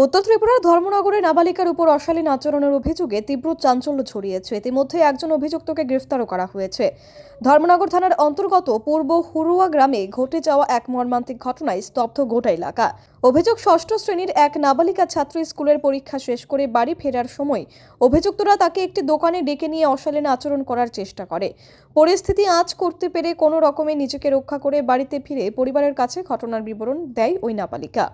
উত্তর ত্রিপুরার ধর্মনগরে নাবালিকার উপর অশালীন আচরণের অভিযোগে তীব্র চাঞ্চল্য ছড়িয়েছে। ইতিমধ্যে একজন অভিযুক্তকে গ্রেফতারও করা হয়েছে। ধর্মনগর থানার অন্তর্গত পূর্ব হুরুয়া গ্রামে ঘটে যাওয়া এক মর্মান্তিক ঘটনায় স্তব্ধ গোটা এলাকা। অভিযোগ, ষষ্ঠ শ্রেণীর এক নাবালিকা ছাত্রী স্কুলের পরীক্ষা শেষ করে বাড়ি ফেরার সময় অভিযুক্তরা তাকে একটি দোকানে ডেকে নিয়ে অশালীন আচরণ করার চেষ্টা করে। পরিস্থিতি আঁচ করতে পেরে কোনো রকমে নিজেকে রক্ষা করে বাড়িতে ফিরে পরিবারের কাছে ঘটনার বিবরণ দেয় ওই নাবালিকা।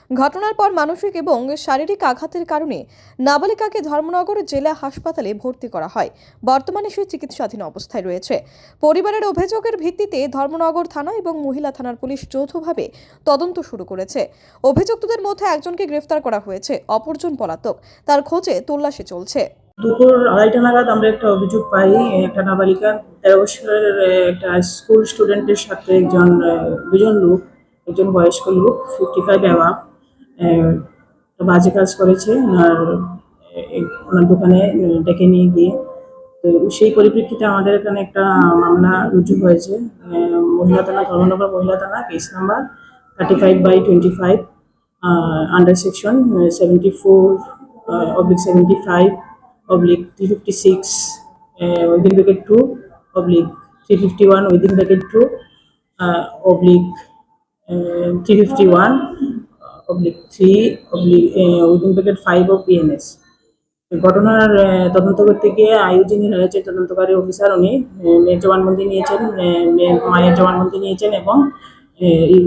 ঘটনার পর মানসিক এবং শারীরিক আঘাতের কারণে নাবালিকাকে ধর্মনগর জেলা হাসপাতালে ভর্তি করা হয়। বর্তমানে সে চিকিৎসাধীন অবস্থায় রয়েছে। পরিবারের অভিযোগের ভিত্তিতে ধর্মনগর থানা এবং মহিলা থানার পুলিশ যৌথভাবে তদন্ত শুরু করেছে। অভিযুক্তদের মধ্যে একজনকে গ্রেফতার করা হয়েছে, অপরজন পলাতক। তার খোঁজে তল্লাশি চলছে। দুপুর 2:30 নাগাদ আমরা একটা অভিযোগ পাই, একটা নাবালিকা 13 বছরের একটা স্কুল স্টুডেন্টের সাথে দুজন লোক, একজন বয়স্ক লোক 55 অ্যাভাব বাজে কাজ করেছে ওনার দোকানে ডেকে নিয়ে গিয়ে। তো সেই পরিপ্রেক্ষিতে আমাদের এখানে একটা মামলা রুজু হয়েছে। মহিলা থানা, ধর্মনগর মহিলা থানা, case number 35/25 under section 74/75/356 within bracket 2/351 within bracket 2 351/3 within bracket 5 of PNS। ঘটনার তদন্ত করতে গিয়ে যিনি রয়েছে তদন্তকারী অফিসার, উনি মেয়ের জবানবন্দি নিয়েছেন, মায়ের জবানবন্দি নিয়েছেন এবং এই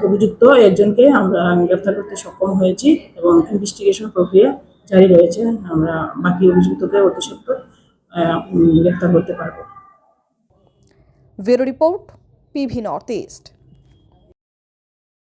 অভিযুক্ত একজনকে আমরা গ্রেফতার করতে সক্ষম হয়েছি এবং ইনভেস্টিগেশন প্রক্রিয়া জারি রয়েছে। আমরা বাকি অভিযুক্তকে অতি সত্বর গ্রেফতার করতে পারবো। Bureau report, PV north east.